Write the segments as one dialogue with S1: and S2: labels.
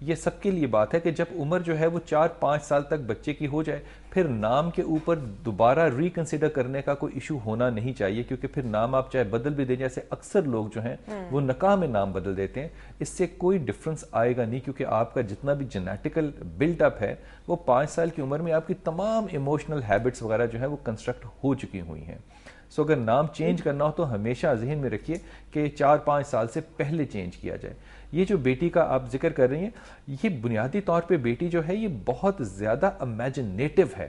S1: یہ سب کے لیے بات ہے کہ جب عمر جو ہے وہ 4-5 سال تک بچے کی ہو جائے پھر نام کے اوپر دوبارہ ریکنسیڈر کرنے کا کوئی ایشو ہونا نہیں چاہیے، کیونکہ پھر نام آپ چاہے بدل بھی دیں، جیسے اکثر لوگ جو ہیں وہ نکاح میں نام بدل دیتے ہیں، اس سے کوئی ڈفرنس آئے گا نہیں، کیونکہ آپ کا جتنا بھی جینیٹیکل بلڈ اپ ہے وہ 5 سال کی عمر میں آپ کی تمام ایموشنل ہیبٹس وغیرہ جو ہیں وہ کنسٹرکٹ ہو چکی ہوئی ہیں. سو اگر نام چینج کرنا ہو تو ہمیشہ ذہن میں رکھیے کہ 4-5 سال سے پہلے چینج کیا جائے. یہ جو بیٹی کا آپ ذکر کر رہی ہیں، یہ بنیادی طور پہ بیٹی جو ہے یہ بہت زیادہ امیجنیٹو ہے.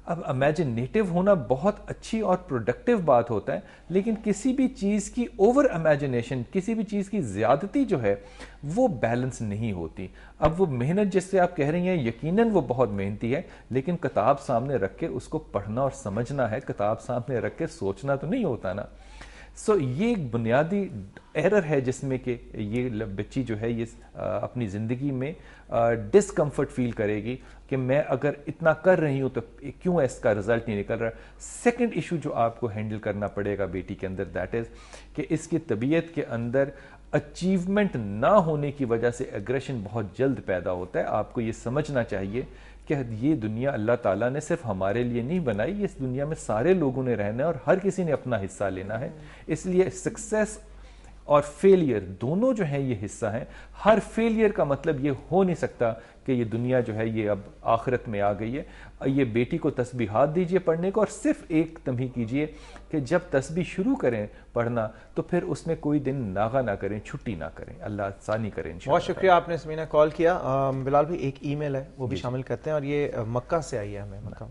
S1: اب امیجنیٹو ہونا بہت اچھی اور پروڈکٹیو بات ہوتا ہے، لیکن کسی بھی چیز کی اوور امیجنیشن، کسی بھی چیز کی زیادتی جو ہے وہ بیلنس نہیں ہوتی. اب وہ محنت جس سے آپ کہہ رہی ہیں یقیناً وہ بہت محنتی ہے، لیکن کتاب سامنے رکھ کے اس کو پڑھنا اور سمجھنا ہے، کتاب سامنے رکھ کے سوچنا تو نہیں ہوتا نا. سو یہ ایک بنیادی ایرر ہے جس میں کہ یہ بچی جو ہے یہ اپنی زندگی میں ڈسکمفرٹ فیل کرے گی کہ میں اگر اتنا کر رہی ہوں تو کیوں اس کا رزلٹ نہیں نکل رہا. سیکنڈ ایشو جو آپ کو ہینڈل کرنا پڑے گا بیٹی کے اندر، دیٹ از کہ اس کی طبیعت کے اندر اچیومنٹ نہ ہونے کی وجہ سے ایگریشن بہت جلد پیدا ہوتا ہے. آپ کو یہ سمجھنا چاہیے کہ یہ دنیا اللہ تعالیٰ نے صرف ہمارے لیے نہیں بنائی، اس دنیا میں سارے لوگوں نے رہنا ہے اور ہر کسی نے اپنا حصہ لینا ہے. اس لیے سکسیس اور فیلئر دونوں جو ہیں یہ حصہ ہیں. ہر فیلئر کا مطلب یہ ہو نہیں سکتا کہ یہ دنیا جو ہے یہ اب آخرت میں آ گئی ہے. یہ بیٹی کو تسبیحات دیجئے پڑھنے کو، اور صرف ایک تمہی کیجئے کہ جب تسبیح شروع کریں پڑھنا تو پھر اس میں کوئی دن ناغہ نہ کریں، چھٹی نہ کریں. اللہ آسانی کریں انشاءاللہ.
S2: بہت شکریہ آپ نے سمینہ کال کیا. بلال بھائی ایک ای میل ہے وہ بھی شامل کرتے ہیں، اور یہ مکہ سے آئی ہے ہمیں. مکہ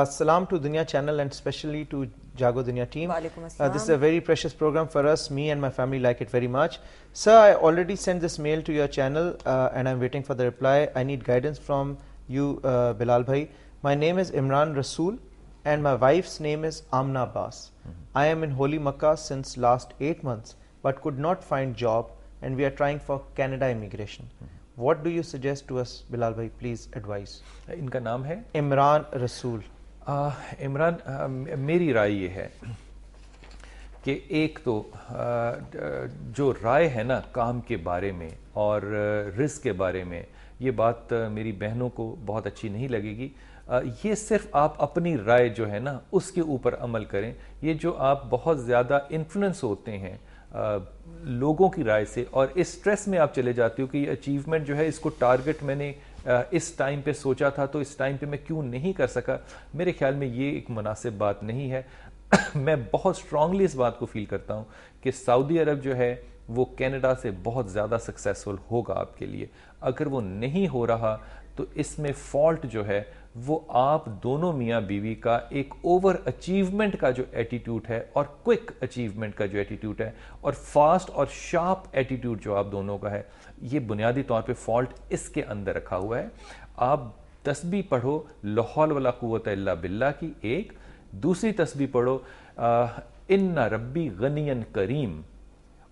S2: Salam to Dunya channel and especially to Jago Dunya team. This is a very precious program for us. Me and my family like it very much. Sir, I already sent this mail to your channel and I'm waiting for the reply. I need guidance from you, Bilal bhai. My name is Imran Rasool and my wife's name is Amna Abbas. I am in Holy Makkah since last 8 months but could not find job and we are trying for Canada immigration. What do you suggest to us, Bilal bhai? Please advise.
S1: ان کا نام ہے
S2: عمران رسول.
S1: عمران، میری رائے یہ ہے کہ ایک تو جو رائے ہے نا کام کے بارے میں اور رزق کے بارے میں، یہ بات میری بہنوں کو بہت اچھی نہیں لگے گی. یہ صرف آپ اپنی رائے جو ہے نا اس کے اوپر عمل کریں. یہ جو آپ بہت زیادہ انفلوئنس ہوتے ہیں لوگوں کی رائے سے اور اس سٹریس میں آپ چلے جاتے ہو کہ یہ اچیومنٹ جو ہے اس کو ٹارگٹ میں نے اس ٹائم پہ سوچا تھا تو اس ٹائم پہ میں کیوں نہیں کر سکا. میرے خیال میں یہ ایک مناسب بات نہیں ہے. میں بہت اسٹرانگلی اس بات کو فیل کرتا ہوں کہ سعودی عرب جو ہے وہ کینیڈا سے بہت زیادہ سکسیسفل ہوگا آپ کے لیے. اگر وہ نہیں ہو رہا تو اس میں فالٹ جو ہے وہ آپ دونوں میاں بیوی کا ایک اوور اچیومنٹ کا جو ایٹیٹیوڈ ہے اور کوئک اچیومنٹ کا جو ایٹیٹیوڈ ہے اور فاسٹ اور شارپ ایٹیٹیوڈ جو آپ دونوں کا ہے، یہ بنیادی طور پہ فالٹ اس کے اندر رکھا ہوا ہے. آپ تسبیح پڑھو لا حول ولا قوت الا باللہ کی ایک، دوسری تسبیح پڑھو ان ربی غنی کریم،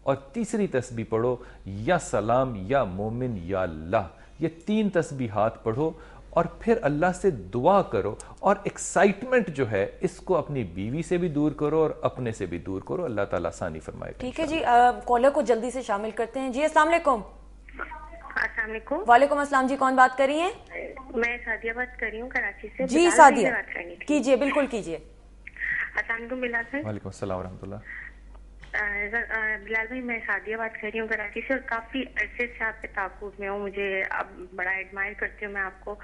S1: اور تیسری تسبیح پڑھو یا سلام یا مومن یا اللہ. یہ 3 تسبیحات پڑھو اور پھر اللہ سے دعا کرو، اور ایکسائٹمنٹ جو ہے اس کو اپنی بیوی سے بھی دور کرو اور اپنے سے بھی دور کرو. اللہ تعالیٰ آسانی فرمائے.
S3: ٹھیک ہے جی، کالر کو جلدی سے شامل کرتے ہیں. جی السلام علیکم.
S4: السلام علیکم.
S3: وعلیکم السلام جی، کون بات کر رہی ہیں؟
S4: میں سعدیہ بات کر رہی ہوں کراچی سے.
S3: جی سعدیہ کیجیے، بالکل کیجیے.
S4: السلام علیکم بلال بھائی.
S1: وعلیکم السلام ورحمۃ اللہ.
S4: بلال بھائی میں سعدیہ بات کر رہی ہوں کراچی سے، اور کافی عرصے سے آپ کے تعاقب میں ہوں. مجھے اب بڑا ایڈمائر کرتی ہوں میں آپ کو،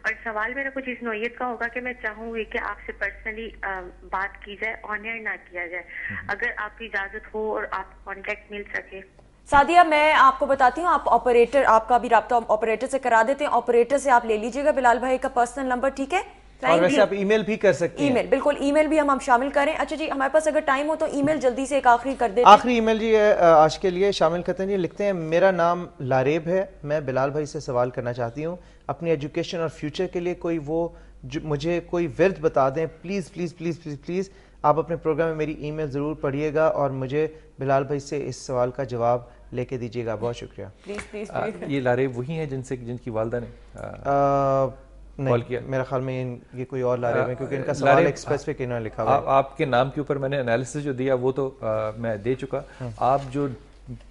S4: اور سوال میرا کچھ اس نوعیت کا ہوگا کہ میں چاہوں گی کہ آپ سے پرسنلی بات کی جائے، آن ایئر نہ کیا جائے، اگر آپ کی اجازت ہو اور آپ کانٹیکٹ مل سکے.
S3: سعدیہ میں آپ کو بتاتی ہوں، آپ آپریٹر، آپ کا بھی رابطہ آپریٹر سے کرا دیتے ہیں. آپریٹر سے آپ لے لیجیے گا بلال بھائی کا پرسنل نمبر، ٹھیک ہے؟
S2: اور ویسے آپ ای میل بھی کر سکتے ہیں.
S3: ای میل، بالکل ای میل بھی ہم شامل کریں. اچھا جی، ہمارے پاس اگر ٹائم ہو تو ای میل جلدی سے ایک آخری کر دیتے ہیں.
S2: آخری ای میل جی آج کے لیے شامل کرتے ہیں. جی لکھتے ہیں میرا نام لاریب ہے، میں بلال بھائی سے سوال کرنا چاہتی ہوں اپنی ایجوکیشن اور فیوچر کے لیے کوئی وہ مجھے کوئی ورد بتا دیں please please please please please. آپ اپنے پروگرام میں میری ای میل ضرور پڑھیے گا اور مجھے بلال بھائی سے اس سوال کا جواب لے کے دیجیے گا. بہت شکریہ.
S3: Please please.
S1: یہ لاریب وہی ہیں جن کی والدہ نے
S2: نہیں، میرا خیال میں یہ کوئی اور لاریب ہے کیونکہ ان کا سوال ایک اسپیسیفک انہوں نے لکھا ہوا ہے.
S1: آپ کے نام کے اوپر میں نے انالیسس جو دیا وہ تو میں دے چکا. آپ جو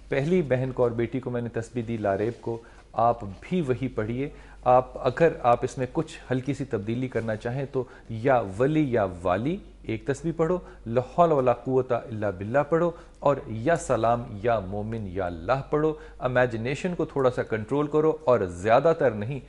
S1: پہلی بہن کو اور بیٹی کو میں نے تسبیح دی لاریب کو، آپ بھی وہی پڑھیے. اگر آپ اس میں کچھ ہلکی سی تبدیلی کرنا چاہیں تو یا ولی یا والی ایک تسبیح پڑھو, لا حول ولا قوت الا باللہ پڑھو, اور یا سلام یا مومن یا اللہ پڑھو. امیجنیشن کو تھوڑا سا کنٹرول کرو, اور زیادہ تر نہیں,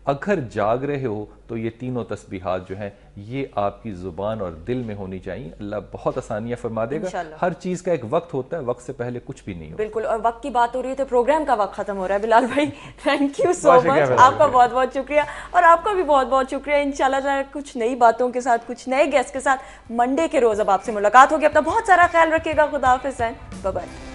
S1: اگر جاگ رہے ہو تو یہ تینوں تسبیحات جو ہیں یہ آپ کی زبان اور دل میں ہونی چاہیے. اللہ بہت آسانیاں فرما دے گا. ہر چیز کا ایک وقت ہوتا ہے, وقت سے پہلے کچھ بھی نہیں ہوتا.
S3: بالکل, اور وقت کی بات ہو رہی ہے تو پروگرام کا وقت ختم ہو رہا ہے. بلال بھائی تھینک یو سو مچ, آپ کا بہت بہت شکریہ, اور آپ کا بھی بہت بہت شکریہ. انشاءاللہ کچھ نئی باتوں کے ساتھ, کچھ نئے گیسٹ کے ساتھ منڈے کے روز اب آپ سے ملاقات ہوگی. اپنا بہت سارا خیال رکھیے گا. خدا حافظ. Bye bye.